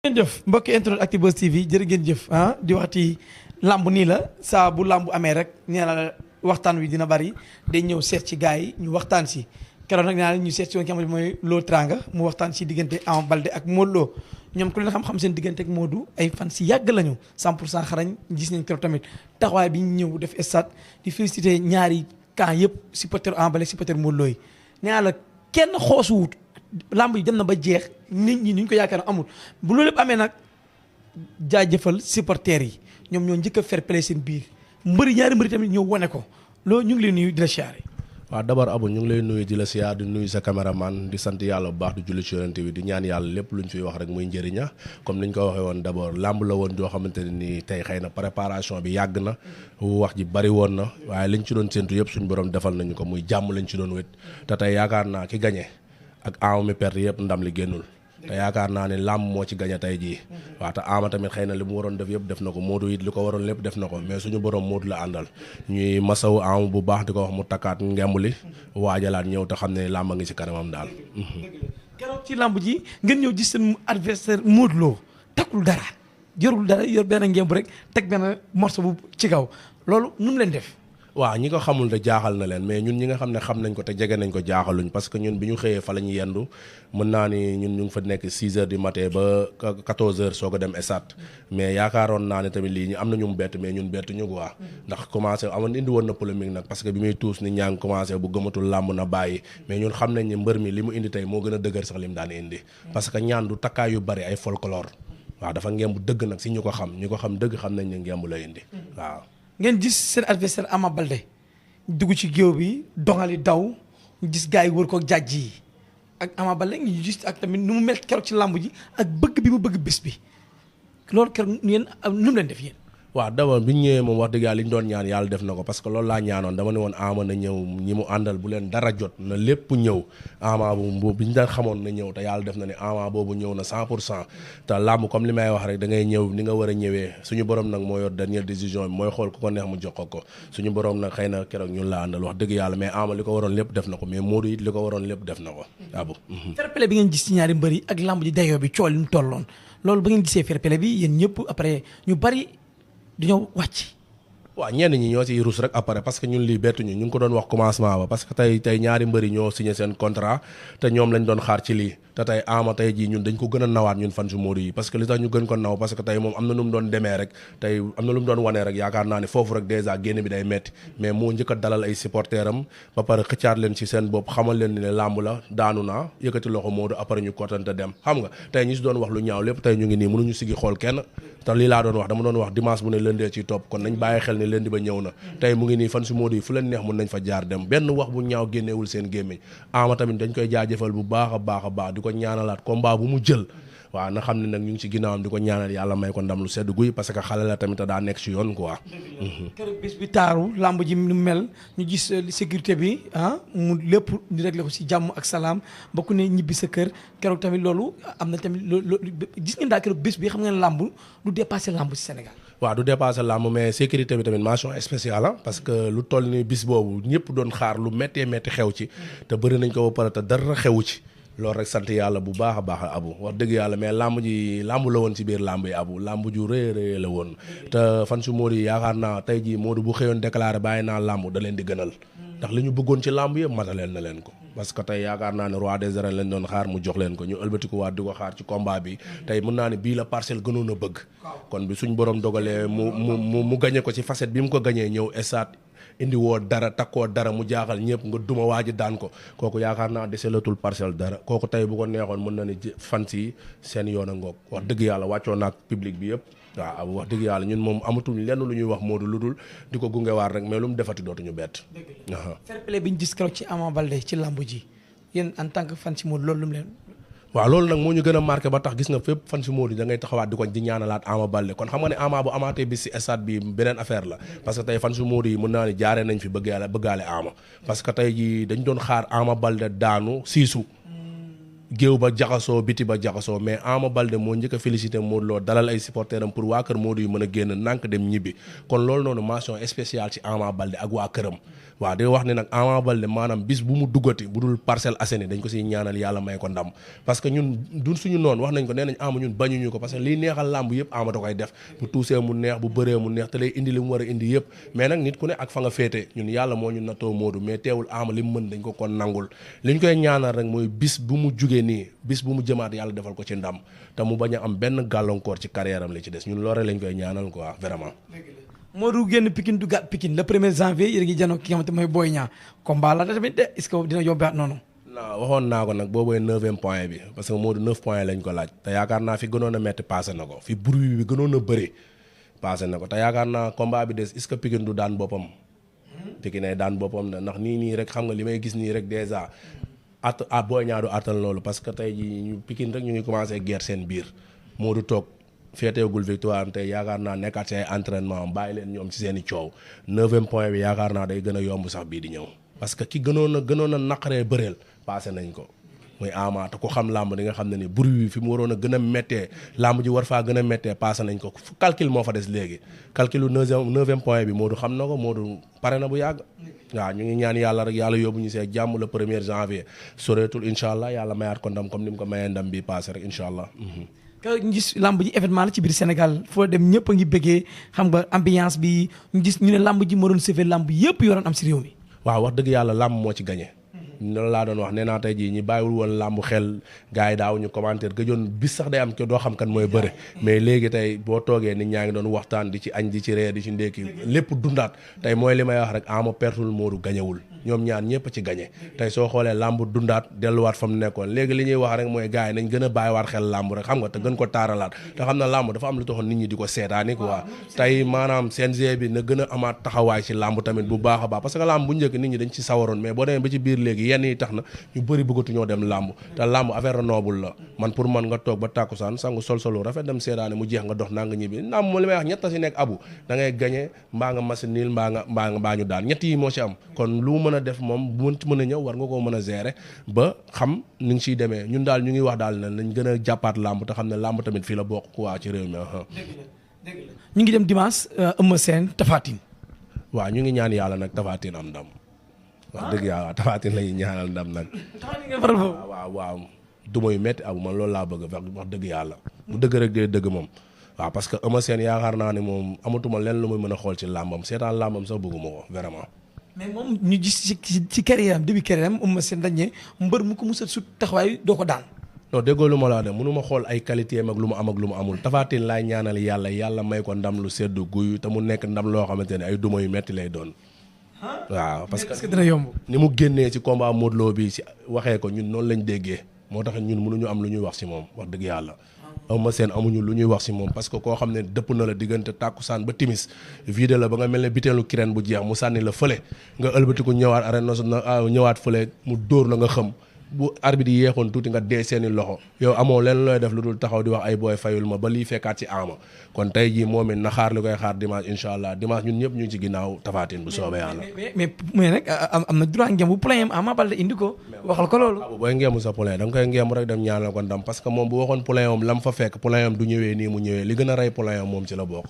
ngeen jëf mbokki internet Actubuzz TV jërë ngeen jëf di waxti lamb nii la saa bu lamb amee rek nee na waxtaan wi dina bari day ñëw seet ci gars yi ñu waxtaan si keroog nag nee naa ñu seet si woon ki nga xam ne mooy Lo Teranga mu waxtaan si diggante Ama Baldé ak Modou Lo ñoom ku leen xam-xam seen diggante ak Modou ay fan si yàgg lañu 100% xarañ gis nañ keroog tamit taxawaay bi ñu ñëw def stade di féliciter ñaari camp yëpp supporter Ama Baldé supporter Modou Lo yi nee naa la kenn xoosuwut lamb yi dem na ba jeex nit ñi ni ñu ko yaakaar amul bu loolu lépp amee nag jaajëfal supporters yi ñoom ñoo njëkk a fair play seen biir ñaari mbëri tamit ñëw wane ko loolu ñu ngi lay nuyu di la siyaare. waaw d'abord Abou ñu ngi lay nuyu di la siyaar di nuyu sa caméraman di sant yàlla bu baax di julli ci yonent bi di ñaan yàlla lépp lu ñu fiy wax rek muy njëriña comme ni ñu ko waxee woon d'abord làmb la woon joo xamante ne nii tey xëy na préparation bi yàgg na wax ji bari woon na waaye liñ ci doon séntu yëpp suñu borom defal nañu ko muy jàmm lañ ci doon wét te tey yaakaar naa ki gagné ak Ama mi perte yëpp ndam li génnul te yaakaar naa ne làmb moo ci gañe tey jii waaw te Ama tamit xëy na li mu waroon def yëpp def na ko Modou it li ko waroon lépp def na ko mais suñu borom Modou la àndal ñuy masawu Ama bu baax di ko wax mu takkaat ngemb li waajalaat ñëw te xam ne làmb a ngi ci kanamam daal. keroog ci làmb ji ngeen ñëw gis seen adversaire Modou Lo takkul dara yorul dara yor benn ngemb rek teg benn morceau bu ci kaw loolu nu mu leen def. waaw ñi ko xamul de jaaxal na leen mais ñun ñi nga xam ne xam nañ ko te jege nañ ko jaaxaluñ parce que ñun bi ñu xëyee fa la ñu yendu mën naa ni ñun ñu ngi fa nekk 6 heures du matin ba 14 heures soo ko dem esat mais yaakaaroon naa ne tamit lii ñu am na ñu mu bett mais ñun bettu ñu quoi ndax commencé amoon indi woon na polémique nag parce que bi muy tuus nit ñaa ngi commencé bu gëmatul làmb na bàyyi mais ñun xam nañ ne mbër mi li mu indi tey moo gën a dëgër sax li mu daan indi parce que ñaan du takkaay yu bari ay folklore waaw dafa ngemb dëgg nag si ñu ko xam dëgg xam nañ ne ngemb la indi waaw ngeen gis seen adversaire Ama Baldé dugg ci géew bi dongali daw ñu gis gars yi wër ko jàjj yi ak Ama Baldé ñu gis ak tamit nu mu mel keroog ci làmb ji ak bëgg bi mu bëgg bés bi loolu keroog yéen nu mu leen def yéen. waaw d'abord bi ñu ñëwee moom wax dëgg yàlla li ñu doon ñaan yàlla def na ko parce que loolu laa ñaanoon dama ne woon Ama na ñëw ñi mu àndal bu leen dara jot na lépp ñëw Ama bu bi ñu daan xamoon na ñëw te yàlla def na ne Ama boobu ñëw na 100% te làmb comme li may wax rek da ngay ñëw ni nga war a ñëwee suñu borom nag moo yor dernière décision bi mooy xool ku ko neex mu jox ko suñu borom nag xëy na keroog ñun la àndal wax dëgg yàlla mais Ama li ko waroon lépp def na ko mais Modou it li ko waroon lépp def na ko waaw. fair play bi ngeen gis ci ñaari mbër yi ak làmb ji dayoo bi coow li mu tolloon loolu ba ngeen gisee fair play bi yéen ñëpp après ñu bari dañoo wàcc. waaw ñenn ñi ñoo ciy rus rek après parce que ñun lii bettuñu ñu ngi ko doon wax commencement ba parce que tey ñaari mbëri ñoo signé seen contrat te ñoom lañ doon xaar ci lii te tey Ama tey jii ñun dañ ko gën a nawaat ñun fan su Modou yi parce que li tax ñu gën ko naw parce que tey moom am na nu mu doon demee rek tey am na lu mu doon wanee rek yaakaar naa ne foofu rek dèjà génn bi day metti mais moo njëkk a dalal ay supporters am ba pare xëccaat leen ci seen bopp xamal leen ne làmb la daanu naa yëkkati loxo Modou après ñu kottante dem xam nga tey ñi si doon wax lu ñaaw lépp tey ñu ngi nii mënuñu sigi xool kenn te lii laa doon wax dama doon wax dimanche bu ne lëndee ci topp kon nañ bàyyi xel ne lundi ba ñëw na tey mu ngi nii fan si Modou yi fu leen neex mun nañ fa jaar dem benn wax bu ñaaw génneewul seen gémmiñ Ama tamit dañ koy jaajëfal bu baax a baax di ko ñaanalaat combat bu mu jël waaw na xam ne nag ñu ngi ci ginnaawam di ko ñaanal yàlla may ko ndam lu sedd guy parce que xale la tamit daa nekk ci yoon quoi. keroog bés bi taaru lamb ji nu mel ñu gis sécurité bi mu lépp di réglé ko ci jàmm ak salaam bokk ne ñibbi sa kër keroog tamit loolu am na tamit loolu gis ngeen daal keroog bés bi xam ngeen lamb du dépassé lamb ci Sénégal. waaw du dépassé làmb mais sécurité bi tamit mention spéciale parce que lu toll ni bis boobu ñëpp doon xaar lu méttee métti xew ci te bëri nañ ko ba pare te dara xewu ci loolu rek sant yàlla bu baax a baax Abu wax dëgg yàlla mais làmb la woon ci biir làmb yi Abu làmb ju rëy la woon te fan su Modou yi yaakaar naa tey jii Modou bu xëyoon déclaré bàyyi naa làmb da leen di gënal ndax li ñu bëggoon ci làmb yëpp mataleel na leen ko parce que tey yaakaar naa ne roi des arènes lañ doon xaar mu jox leen ko ñu ëlbatiku waat di ko xaar ci combat bi tey mën naa ne bii la parcelle gënoon a bëgg kon bi suñ borom dogalee mu gañe ko ci facette bi mu ko gañee ñëw estat indi woo dara takkoo dara mu jaaxal ñëpp nga duma waaji daan ko kooku yaakaar naa deselatul parcelle dara kooku tey bu ko neexoon mën na ni fan si seen yoon a ngoog wax dëgg yàlla wàccoo naak public bi yëpp waaw wax dëgg yàlla ñun moom amatuñ lenn lu ñuy wax Modou lu dul di ko gungewaat rek mais lu mu defati dootuñu bett. fair play bi ñu gis keroog ci Ama Baldé ci lamb ji yéen en tant que fan si Modou loolu lu mu leen. waaw loolu nag moo ñu gën a marqué ba tax gis nga fépp fan si Modou da ngay taxawaat di ko di ñaanalaat Ama Baldé kon xam nga ne Ama bu amaatee bis si stade bi beneen affaire la parce que tey fan si Modou yi mën naa ne jaaree nañ fi bëggaale Ama parce que tey ji dañ doon xaar Ama Baldé daanu siisu géew ba jaxasoo biti ba jaxasoo mais Ama Baldé moo njëkk a félicité Modou Lo dalal ay supporteram pour waa kër Modou yu mën a génn nànk dem ñibbi kon loolu noonu mention spéciale ci Ama Baldé ak waa këram waaw di wax ne nag Ama Baldé maanaam bis bu mu duggati bu dul Parcelles Assainies dañ ko siy ñaanal yàlla may ko ndam parce que ñun du suñu noonu wax nañ ko nee nañ Ama ñun bañuñu ko parce que liy neexal làmb yëpp Ama da koy def bu tuusee mu neex bu bëree mu neex te lay indi li mu war a indi yëpp mais nag nit ku ne ak fa nga féete ñun yàlla moo ñu nattoo Modou mais teewul Ama li mu mën dañ ko kon nangul liñ koy ñaanal rek mooy bis bu mu jugee nii bis bu mu jëmaat yàlla defal ko ci ndam te mu bañ a am benn gàllankoor ci carrière am li ci des ñun loore lañ koy ñaanal quoi vraiment. Modou génn Pikine du gàtt Pikine le 1er janvier yéen a ngi janoo ki nga xamante mooy Boy Niang combat la tamit de est-ce que dina yombaat noonu. non waxoon naa ko nag boobooy 9e point bi parce que Modou 9 points lañ ko laaj te yaakaar naa fi gënoon a metti passé na ko fi bruit bi gënoon a bëri passé na ko te yaakaar naa combat bi des est-ce que Pikine du daan boppam. Pikine ay daan boppam na ndax nii rek xam nga li may gis nii rek dèjà Boy Niang du attal loolu parce que tey jii ñu Pikine rek ñu ngi commencé guerre seen biir Modou toog. féeteegul victoire tey yaakaar naa nekkaat ci ay entraînement am bàyyi leen ñoom ci seen i coow 9e point bi yaakaar naa day gën a yomb sax bii di ñëw parce que ki gënoon a naqaree bëreel passé nañ ko muy Ama te ku xam làmb di nga xam ne ni bruit bi fi mu waroon a gën a méttee làmb ji war faa gën a méttee passé nañ ko calcul moo fa des léegi calculu 9e point bi Modou xam na ko Modou pare na bu yàgg waaw ñu ngi ñaan yàlla rek yàlla yóbbu ñu see jàmm le 1er janvier soreetul incha allah yàlla mayaat ko ndam comme ni mu ko mayee ndam bi passé rek incha allah ka ñu gis làmb ji événement la ci biir Sénégal foo dem ñëpp a ngi bëggee xam nga ambiance bi ñu gis ñu ne làmb ji moo doon sauver làmb yëpp yoroon am si réew mi. waaw wax dëgg yàlla làmb moo ci gagné. loolu laa doon wax nee naa tey jii ñi bàyyiwul woon làmb xel gars yi daaw ñu commentaire gëjoon bis sax day am ko doo xam kan mooy bëre mais léegi tey boo toogee nit ñaa ngi doon waxtaan di ci añ di ci reer di ci ndékki lépp dundaat tey mooy li may wax rek Ama pertul Modou gañewul ñoom ñaar ñëpp ci gañe tey soo xoolee làmb dundaat delluwaat fa mu nekkoon léegi li ñuy wax rek mooy gars yi nañ gën a bàyyiwaat xel làmb rek xam nga te gën ko taaralaat te xam na làmb dafa am lu taxoon nit ñi di ko seetaani quoi tey maanaam CNG bi na gën a amaat taxawaay ci làmb tamit bu baax a baax parce que làmb bu njëkk nit ñi dañ ci sawaroon mais boo demee ba ci biir léegi yenn yi tax na ñu bëri bëggatuñoo dem làmb te làmb affaire noble la man pour man nga toog ba tàkkusaan sangu sol-solu rafet dem seetaane mu jeex nga dox naa nga ñibbi naam li may wax ñett si nekk abu da ngay gañe mbaa nga machine niil mbaa ñu daan ñett yi moo ci am kon lu mën a def moom bu mën a ñëw war nga koo mën a gérer ba xam ni ngi ciy demee ñun daal ñu ngi wax daal ne nañ gën a jàppaat làmb te xam ne làmb tamit fii la bokk quoi ci réew mi ñu ngi dem dimanche Eumeu Sène Tapha Tine waaw ñu ngi ñaan yàlla nag Tapha Tine am ndam wax dëgg yàlla Tapha Tine lañuy ñaanal ndam nag waaw duma yu métti abu man loolu laa bëgg wax dëgg yàlla bu dëgg rek dee dëgg moom waaw parce que Eumeu Sène yaakaar naa ne moom amatuma lenn lu muy mën a xool ci làmbam seetaan làmbam sax bëgguma ko vraiment mais moom ñu gis ci carrière am début carrière am Eumeu Sène dañ ne mbër mu ko musal su taxawaay doo ko daan non déggoo lu ma la wax de mënu ma xool ay qualité am ak lu mu am ak lu mu amul Tapha Tine laay ñaanal yàlla may ko ndam lu sedd guy te mu nekk ndam loo xamante ne ay duma yu metti lay doon waaw parce que dina yomb ni mu génnee ci combat Modou Lo bi ci waxee ko ñun noonu lañ déggee moo tax ñun mënuñu am lu ñuy wax ci moom wax dëgg yàlla Eumeu Sène amuñu lu ñuy wax ci moom parce que koo xam ne dëpp na la diggante tàkkusaan ba timis vide la ba nga mel ne biteelu kireen bu jeex mu sànni la fële nga ëlbatiku ñëwaat arène nationale ñëwaat fële mu dóor la nga xam bu arbitre yi yeexoon tuuti nga dee seeni loxo yow amoo leen looy def lu dul taxaw di wax ay booy fayul ma ba lii fekkaat ci Ama kon tey jii moom it na xaar li koy xaar dimanche incha allah dimanche ñun ñëpp ñu ngi ci ginnaaw Tapha Tine bu soobee yàlla. mais nag am na droit ngeen bu plein Ama Baldé indi ko waxal ko loolu. waaw booy ngeemu sa poulain da nga koy ngeemu rek dem ñaanal ko ndam parce que moom bu waxoon poulain am lam fa fekk poulain am du ñëwee nii mu ñëwee li gën a rey poulain am moom ci la bokk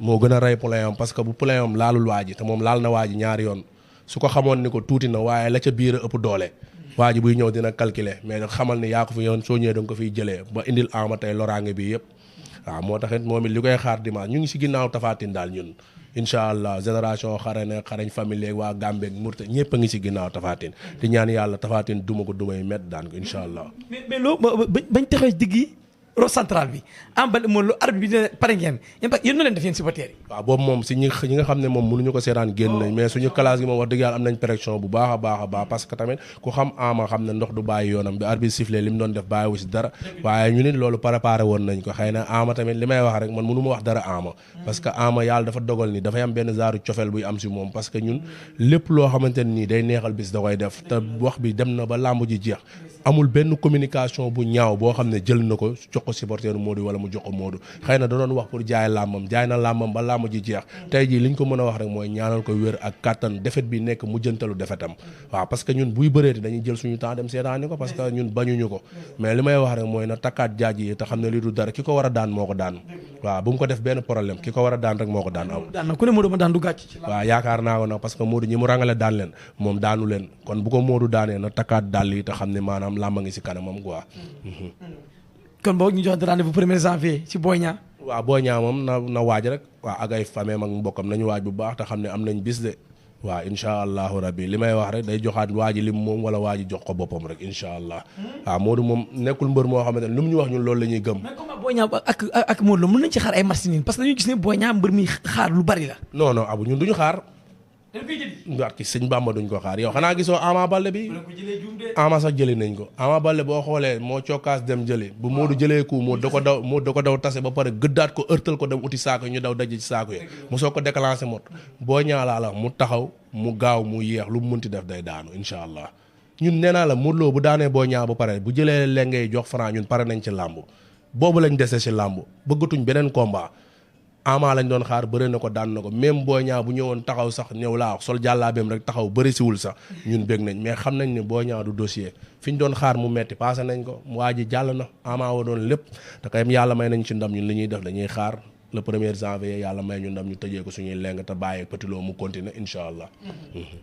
moo gën a rey poulain am parce que bu poulain am laalul waa ji te moom laal na waa ji ñaari yoon su ko xamoon ni ko tuuti na waaye la ca biir a ëpp doole waa ji buy ñëw dina calculer mais xamal ni yaa ko fi yoon soo ñëwee da nga ko fiy jëlee ba indil Ama tey loraange bi yëpp waaw moo taxit moom it li koy xaar dimanche ñu ngi si ginnaaw Tapha Tine daal ñun incha allah génération xarañ famille waa Gambie Mourte ñëpp a ngi si ginnaaw Tapha Tine di ñaan yàlla Tapha Tine duma ko dumay met daan ko incha allah. mais loolu bañ taxee digg rôle central bi Ama Baldé moom lu arbitre bi dina pare ngeen yéen na leen def yéen supporters yi waaw boobu moom si ñi nga xam ne moom mënuñu ko seetaan génn nañ mais suñu classe gi moom wax dëgg yàlla am nañ pression bu baax a baax parce que tamit ku xam Ama xam ne ndox du bàyyi yoonam bi arbitre sifflé li mu doon def bàyyiwu si dara waaye ñu nit loolu préparé woon nañ ko xëy na Ama tamit li may wax rek man mënu ma wax dara Ama parce que Ama yàlla dafa dogal ni dafay am benn genre cofeel buy am si moom parce que ñun lépp loo xamante ne nii day neexal bis da koy def te wax bi dem na ba làmb ji jeex amul benn communication bu ñaaw boo xam ne jël na ko jox ko ko supporteru Modou wala mu jox ko Modou xëy na da doon wax pour jaay làmbam jaay na làmbam ba làmb ji jeex tey jii liñ ko mën a wax rek mooy ñaanal ko wér ak kàttan defet bi nekk mujjantalu defetam waaw parce que ñun buy bëreeti dañuy jël suñu temps dem seetaani ko parce que ñun bañuñu ko mais li may wax rek mooy na takkaat jaaj yi te xam ne li du dara ki ko war a daan moo ko daan waaw bu mu ko def benn problème ki ko war a daan rek moo ko daan aw ku ne Modou ma daan du gàcc waaw yaakaar naa ko nag parce que Modou ñi mu rangale daan leen moom daanu leen kon bu ko Modou daanee na takkaat dàll yi te xam ne maanaam làmba ngi si kanamam quoi kon boog ñu jox rendez-vous 1er janvier ci Boy Niang waaw Boy Niang moom na waaj rek waaw ak ay famille ak mbokkam nañu waaj bu baax te xam ne am nañ bis de waaw incha allahu rabbi li may wax rek day joxaat waa ji lim moom wala waa ji jox ko boppam rek incha allah waaw Modou moom nekkul mbër moo xamante ne lu mu ñu wax ñun loolu la ñuy gëm. mais comment Boy Niang ak Modou Lo mën nañ ci xaar ay match nii parce que dañuy gis ne Boy Niang mbër mi xaar lu bari la. non non abu ñun duñu xaar. waat ki sëñ Bamba duñ ko xaar yow xanaa gisoo Ama Baldé bi Ama sax jëli nañ ko Ama Baldé boo xoolee moo cokkaas dem jëli bu Modou jëlee ku moo da ko daw tase ba pare gëddaat ko ërtal ko dem uti saako ñu daw daj ci saako yi mu soo ko déclenché mot boo ñaalaa la mu taxaw mu gaaw mu yeex lu mu mënti def day daanu incha allah ñun nee naa la Modou Lo bu daanee boo ñaa ba pare bu jëlee lengay jox Franc ñun pare nañ ci làmb boobu lañ dese ci làmb bëggatuñ beneen combat Ama lañ doon xaar bëri na ko daan na ko même Boy Niang bu ñëwoon taxaw sax ñëw laa wax sol jàllaabeem rek taxaw bëri siwul sax ñun bég nañ mais xam nañ ne Boy Niang du dossier fi ñu doon xaar mu metti passé nañ ko waa ji jàll na Ama wa doon lépp te kay yàlla may nañ ci ndam ñun li ñuy def dañuy xaar le 1er janvier yàlla may ñu ndam ñu tëjee ko suñuy leng te bàyyi Petit Lo mu continuer incha allah.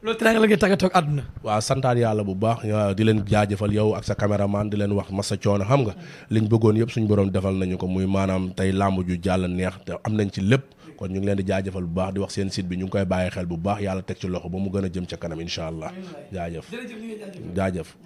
loolu teraanga la ngay tàggatoo ak àdduna. waaw santaat yàlla bu baax di leen jaajëfal yow ak sa caméraman di leen wax masa coono xam nga liñ bëggoon yëpp suñu borom defal nañu ko muy maanaam tey làmb ju jàll neex te am nañ ci lépp kon ñu ngi leen di jaajëfal bu baax di wax seen site bi ñu ngi koy bàyyi xel bu baax yàlla teg ci loxo ba mu gën a jëm ca kanam incha allah jaajëf